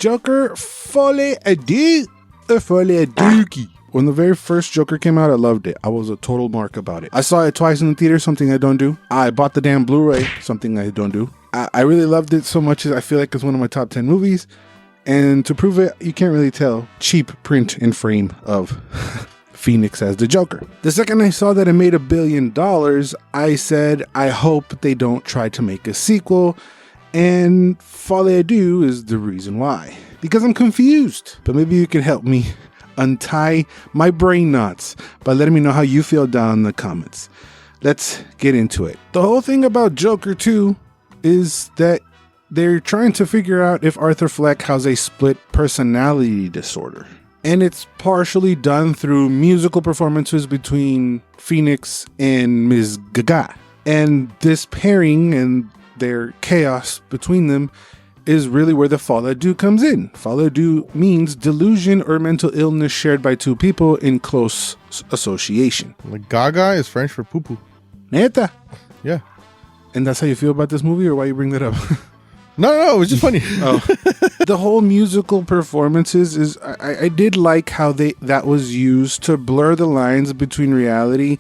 Joker Folie Deux. Folie Deux. When the very first Joker came out, I loved it. I was a total mark about it. I saw it twice in the theater, something I don't do. I bought the damn Blu-ray, something I don't do. I really loved it so much as I feel like it's one of my top 10 movies. And to prove it, you can't really tell. Cheap print and frame of Phoenix as the Joker. The second I saw that it made $1 billion, I said, I hope they don't try to make a sequel. And Folie Deux is the reason why. Because I'm confused. But maybe you can help me untie my brain knots by letting me know how you feel down in the comments. Let's get into it. The whole thing about Joker 2 is that they're trying to figure out if Arthur Fleck has a split personality disorder. And it's partially done through musical performances between Phoenix and Ms. Gaga. And this pairing and their chaos between them is really where the Folie Deux comes in. Folie Deux means delusion or mental illness shared by two people in close association. Like Gaga is French for poo-poo. Neta. Yeah. And that's how you feel about this movie, or why you bring that up? No, it was just funny. The whole musical performances is, I did like how that was used to blur the lines between reality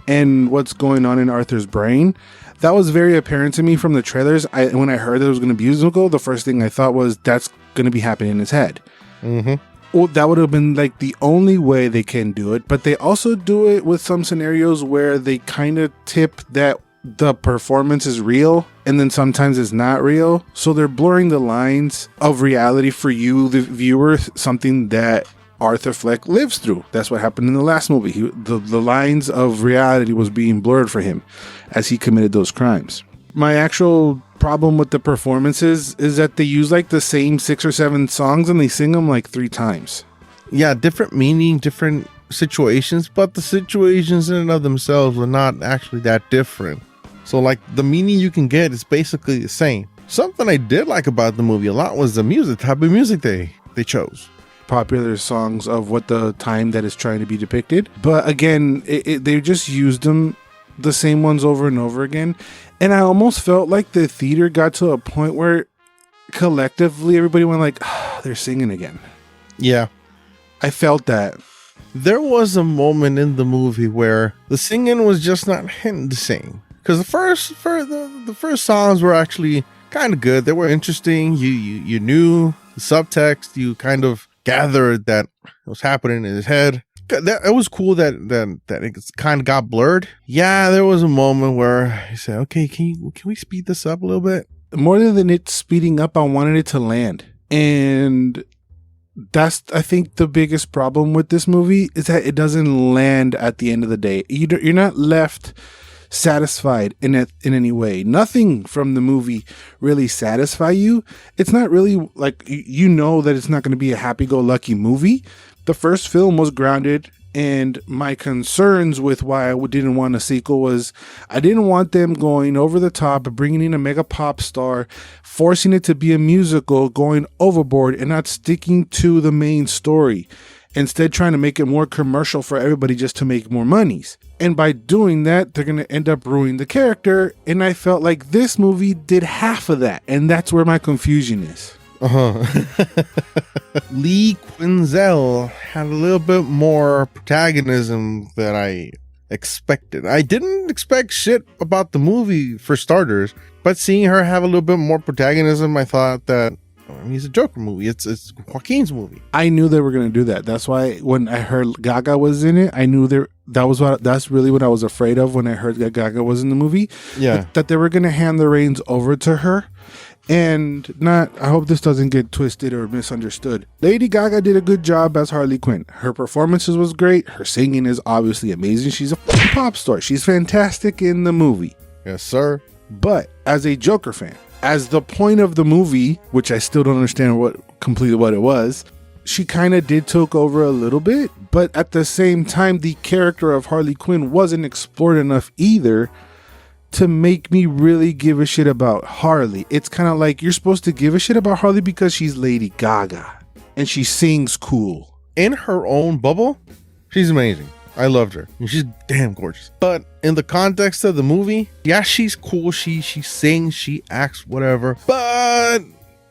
and what's going on in Arthur's brain. That was very apparent to me from the trailers. When I heard that it was going to be musical, the first thing I thought was that's going to be happening in his head. Mm-hmm. Well, that would have been like the only way they can do it. But they also do it with some scenarios where they kind of tip that the performance is real and then sometimes it's not real. So they're blurring the lines of reality for you, the viewer, something that Arthur Fleck lives through. That's what happened in the last movie. The lines of reality was being blurred for him as he committed those crimes. My actual problem with the performances is that they use like the same 6 or 7 songs and they sing them like 3 times. Yeah, different meaning, different situations, but the situations in and of themselves are not actually that different. So like the meaning you can get is basically the same. Something I did like about the movie a lot was the music, type of music they chose. Popular songs of what the time that is trying to be depicted. But again, they just used them, the same ones over and over again. And I almost felt like the theater got to a point where collectively everybody went like, they're singing again. Yeah. I felt that. There was a moment in the movie where the singing was just not hitting the same. Because the first songs were actually kind of good. They were interesting. You knew the subtext. You kind of gathered that it was happening in his head. It was cool that it kind of got blurred. Yeah, there was a moment where he said, "Okay, can we speed this up a little bit?" More than it speeding up, I wanted it to land, and that's, I think, the biggest problem with this movie is that it doesn't land at the end of the day. You're not left satisfied in any way. Nothing from the movie really satisfy you. It's not really like, you know that it's not going to be a happy-go-lucky movie. The first film was grounded, and my concerns with why I didn't want a sequel was I didn't want them going over the top, bringing in a mega pop star, forcing it to be a musical, going overboard and not sticking to the main story. Instead, trying to make it more commercial for everybody just to make more monies. And by doing that, they're going to end up ruining the character. And I felt like this movie did half of that. And that's where my confusion is. Lee Quinzel had a little bit more protagonism than I expected. I didn't expect shit about the movie for starters. But seeing her have a little bit more protagonism, I thought that, it's a Joker movie. It's Joaquin's movie. I knew they were going to do that. That's why when I heard Gaga was in it, I knew that's really what I was afraid of when I heard that Gaga was in the movie. Yeah. That they were going to hand the reins over to her. And I hope this doesn't get twisted or misunderstood. Lady Gaga did a good job as Harley Quinn. Her performances was great. Her singing is obviously amazing. She's a pop star. She's fantastic in the movie. Yes, sir. But as a Joker fan, as the point of the movie, which I still don't understand completely what it was, she kind of did take over a little bit. But at the same time, the character of Harley Quinn wasn't explored enough either to make me really give a shit about Harley. It's kind of like you're supposed to give a shit about Harley because she's Lady Gaga and she sings cool. In her own bubble, she's amazing. I loved her. She's damn gorgeous. But in the context of the movie, yeah, she's cool. She sings, she acts, whatever. But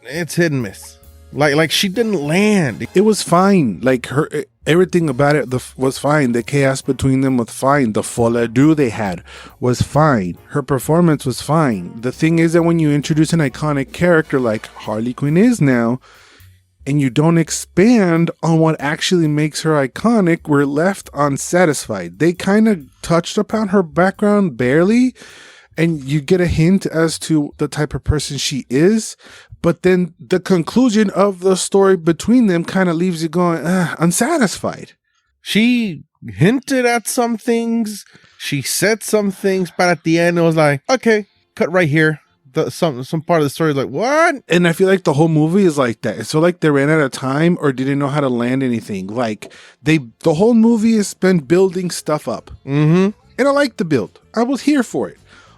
it's hit and miss. Like she didn't land. It was fine. Like everything about it was fine. The chaos between them was fine. The folie deux they had was fine. Her performance was fine. The thing is that when you introduce an iconic character like Harley Quinn is now, and you don't expand on what actually makes her iconic, we're left unsatisfied. They kind of touched upon her background barely, and you get a hint as to the type of person she is. But then the conclusion of the story between them kind of leaves you going, unsatisfied. She hinted at some things. She said some things, but at the end it was like, okay, cut right here. Some part of the story is like, what? And I feel like the whole movie is like that. It's so like they ran out of time or didn't know how to land anything. Like the whole movie is spent building stuff up. Mm-hmm. And I like the build. I was here for it.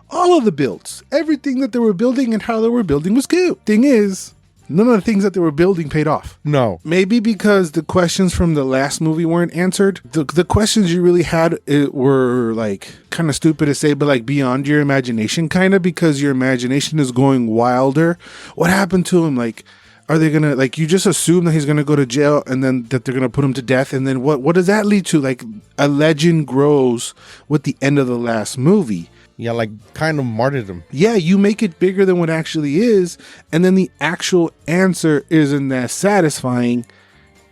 All of the builds, everything that they were building and how they were building was cool. Thing is, none of the things that they were building paid off. No. Maybe because the questions from the last movie weren't answered. The questions you really had were like kind of stupid to say, but like beyond your imagination kind of, because your imagination is going wilder. What happened to him? Like, are they gonna, like, you just assume that he's gonna go to jail and then that they're gonna put him to death, and then what does that lead to? Like, a legend grows with the end of the last movie. Yeah, like kind of martyrdom. Yeah, you make it bigger than what actually is, and then the actual answer isn't that satisfying.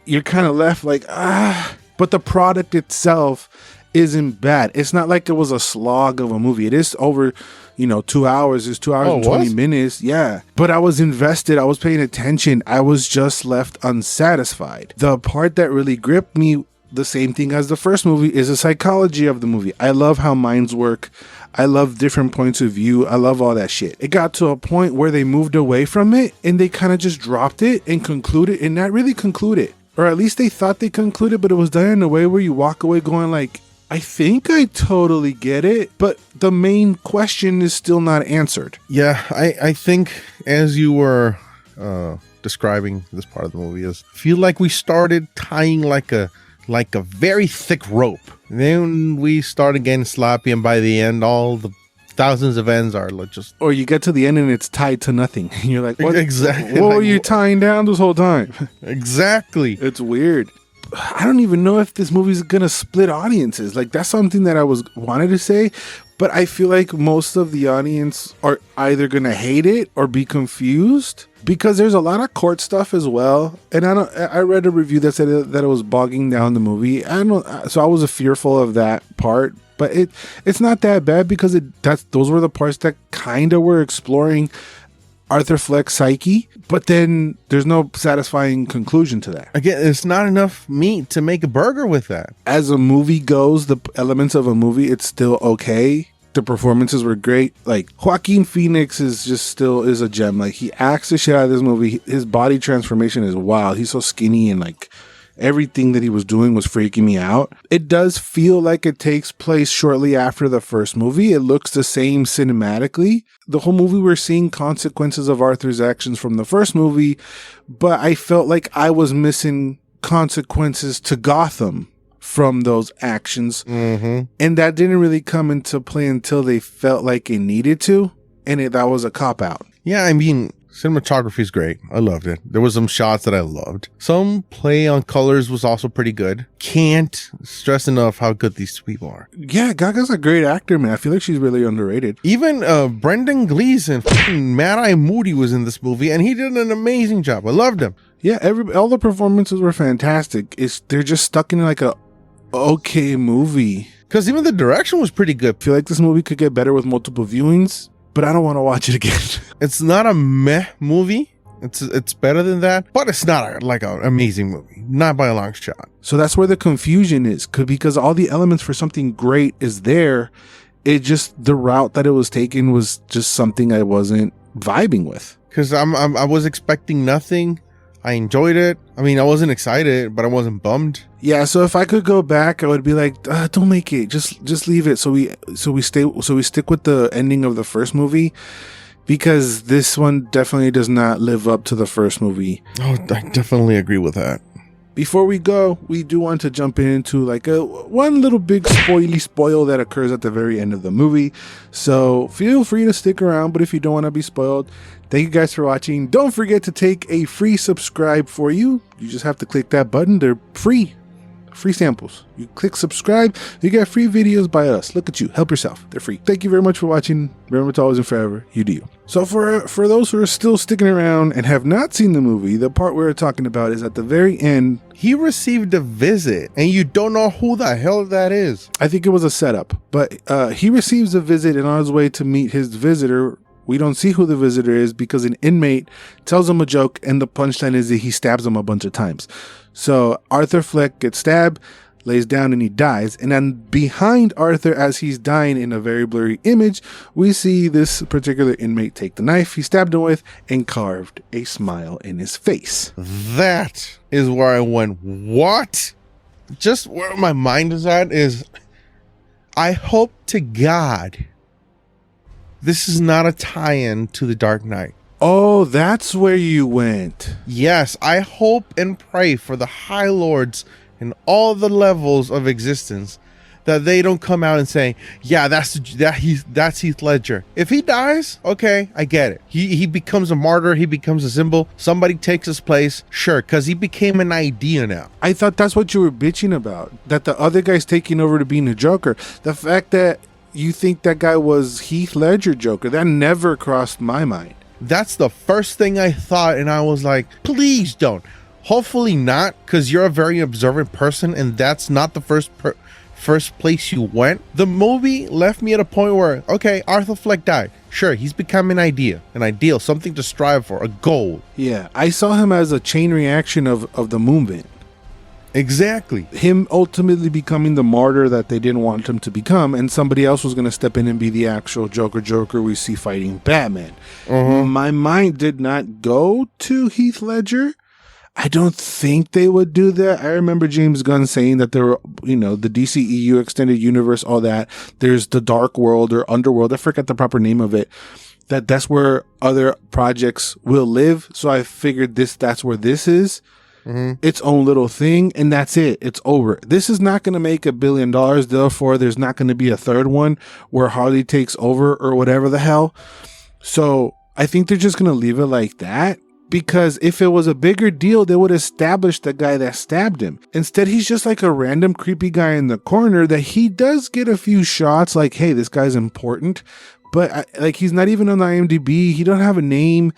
You're kind of left like, but the product itself isn't bad. It's not like it was a slog of a movie. It is over, 2 hours. It's 2 hours and 20 minutes. Yeah. But I was invested. I was paying attention. I was just left unsatisfied. The part that really gripped me, the same thing as the first movie, is the psychology of the movie. I love how minds work. I love different points of view. I love all that shit. It got to a point where they moved away from it and they kind of just dropped it and concluded, and not really concluded. Or at least they thought they concluded, but it was done in a way where you walk away going like, I think I totally get it, but the main question is still not answered. Yeah, I think as you were describing this part of the movie, I feel like we started tying like a very thick rope. And then we start getting sloppy, and by the end, all the thousands of ends are just... Or you get to the end and it's tied to nothing. And you're like, what? Exactly. What were you tying down this whole time? Exactly. It's weird. I don't even know if this movie's gonna split audiences. Like, that's something that I wanted to say, but I feel like most of the audience are either gonna hate it or be confused, because there's a lot of court stuff as well. And I read a review that said that it was bogging down the movie. So I was fearful of that part, but it's not that bad, because those were the parts that kind of were exploring Arthur Fleck's psyche, but then there's no satisfying conclusion to that. Again, it's not enough meat to make a burger with that. As a movie goes, the elements of a movie, it's still okay. The performances were great. Like, Joaquin Phoenix is a gem. Like, he acts the shit out of this movie. His body transformation is wild. He's so skinny, and like everything that he was doing was freaking me out. It does feel like it takes place shortly after the first movie. It looks the same cinematically. The whole movie, we're seeing consequences of Arthur's actions from the first movie, but I felt like I was missing consequences to Gotham from those actions. Mm-hmm. And that didn't really come into play until they felt like it needed to, and that was a cop-out. Yeah, I mean, cinematography is great. I loved it. There was some shots that I loved. Some play on colors was also pretty good. Can't stress enough how good these two people are. Yeah, Gaga's a great actor, man. I feel like she's really underrated. Even Brendan Gleeson, Mad Eye Moody, was in this movie, and he did an amazing job. I loved him. Yeah, all the performances were fantastic. They're just stuck in like a okay movie. Because even the direction was pretty good. I feel like this movie could get better with multiple viewings, but I don't want to watch it again. It's not a meh movie. It's better than that, but it's not like an amazing movie. Not by a long shot. So that's where the confusion is, because all the elements for something great is there. It just, the route that it was taken was just something I wasn't vibing with. Because I was expecting nothing. I enjoyed it. I mean, I wasn't excited, but I wasn't bummed. Yeah, so if I could go back, I would be like, don't make it. Just leave it. So we stick with the ending of the first movie, because this one definitely does not live up to the first movie. Oh, I definitely agree with that. Before we go, we do want to jump into like one little big spoil that occurs at the very end of the movie. So feel free to stick around, but if you don't want to be spoiled, thank you guys for watching. Don't forget to take a free subscribe for you. You just have to click that button. They're free samples. You click subscribe, you get free videos by us. Look at you, help yourself. They're free. Thank you very much for watching. Remember to always and forever, you do you. So for those who are still sticking around and have not seen the movie, the part we're talking about is at the very end. He received a visit and you don't know who the hell that is. I think it was a setup, but he receives a visit, and on his way to meet his visitor, we don't see who the visitor is because an inmate tells him a joke, and the punchline is that he stabs him a bunch of times. So Arthur Fleck gets stabbed, lays down, and he dies. And then behind Arthur, as he's dying in a very blurry image, we see this particular inmate take the knife he stabbed him with and carved a smile in his face. That is where I went, what? Just where my mind is at is, I hope to God this is not a tie-in to The Dark Knight. Oh, that's where you went. Yes, I hope and pray for the High Lords in all the levels of existence that they don't come out and say, yeah, that's Heath Ledger. If he dies, okay, I get it. He becomes a martyr, he becomes a symbol. Somebody takes his place, sure, because he became an idea now. I thought that's what you were bitching about, that the other guy's taking over to being a Joker. The fact that you think that guy was Heath Ledger Joker, that never crossed my mind. That's the first thing I thought, and I was like, please don't. Hopefully not, because you're a very observant person, and that's not the first place you went. The movie left me at a point where, okay, Arthur Fleck died. Sure, he's become an ideal, something to strive for, a goal. Yeah, I saw him as a chain reaction of the movement. Exactly. Him ultimately becoming the martyr that they didn't want him to become, and somebody else was going to step in and be the actual Joker we see fighting Batman. My mind did not go to Heath Ledger. I don't think they would do that. I remember James Gunn saying that there were, the DCEU extended universe, all that. There's the Dark World or Underworld. I forget the proper name of it. That's where other projects will live. So I figured that's where this is. Its own little thing, and that's it. It's over. This is not going to make $1 billion. Therefore, there's not going to be a third one where Harley takes over or whatever the hell. So I think they're just going to leave it like that, because if it was a bigger deal, they would establish the guy that stabbed him. Instead, he's just like a random creepy guy in the corner that he does get a few shots like, hey, this guy's important, but he's not even on the IMDb. He don't have a name.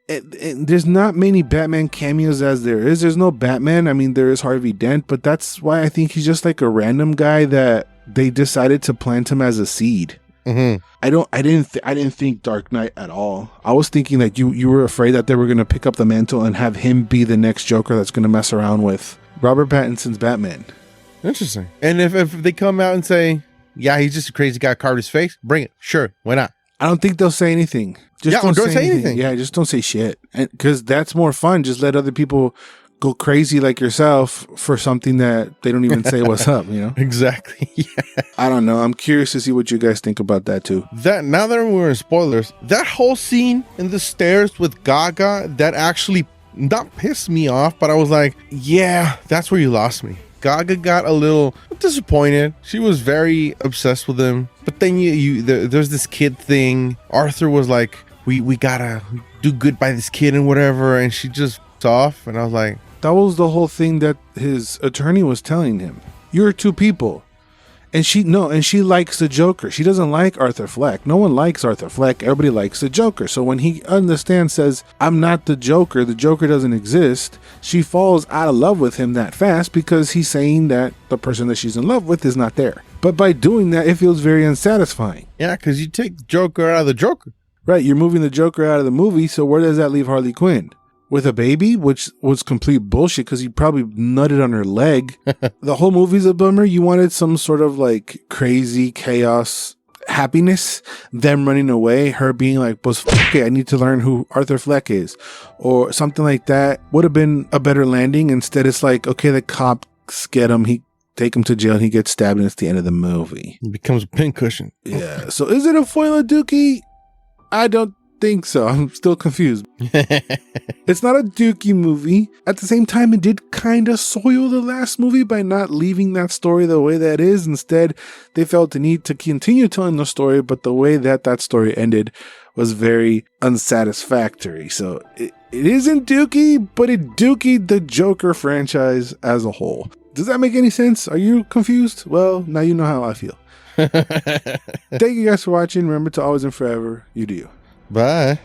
There's not many Batman cameos as there is. There's no Batman. I mean, there is Harvey Dent, but that's why I think he's just like a random guy that they decided to plant him as a seed. I didn't think Dark Knight at all. I was thinking that you were afraid that they were going to pick up the mantle and have him be the next Joker that's going to mess around with Robert Pattinson's Batman. Interesting. And if they come out and say, yeah, he's just a crazy guy, carved his face, bring it. Sure, why not? I don't think they'll say anything. Just don't say anything. Yeah, just don't say shit. Because that's more fun. Just let other people go crazy like yourself for something that they don't even say what's up, Exactly. Yeah. I don't know. I'm curious to see what you guys think about that too. Now that we're in spoilers, that whole scene in the stairs with Gaga, that actually not pissed me off, but I was like, yeah, that's where you lost me. Gaga got a little disappointed. She was very obsessed with him. But then there's this kid thing. Arthur was like, we gotta do good by this kid and whatever. And she just off. And I was like, that was the whole thing that his attorney was telling him. You're two people. And she likes the Joker. She doesn't like Arthur Fleck. No one likes Arthur Fleck. Everybody likes the Joker. So when he says, I'm not the Joker doesn't exist, she falls out of love with him that fast because he's saying that the person that she's in love with is not there. But by doing that, it feels very unsatisfying. Yeah, because you take the Joker out of the Joker. Right, you're moving the Joker out of the movie, so where does that leave Harley Quinn? With a baby, which was complete bullshit because he probably nutted on her leg. The whole movie's a bummer. You wanted some sort of like crazy chaos happiness, them running away, her being like, okay, I need to learn who Arthur Fleck is, or something like that would have been a better landing. Instead, it's like, okay, the cops get him, take him to jail, and he gets stabbed, and it's the end of the movie. He becomes a pincushion. Yeah. So is it a foil of Dookie? I don't think so. I'm still confused. It's not a Dookie movie. At the same time, it did kind of soil the last movie by not leaving that story the way that is. Instead, they felt the need to continue telling the story, but the way that story ended was very unsatisfactory. So it isn't Dookie, but it Dookied the Joker franchise as a whole. Does that make any sense? Are you confused? Well, now you know how I feel. Thank you guys for watching. Remember to always and forever, you do you. Bye.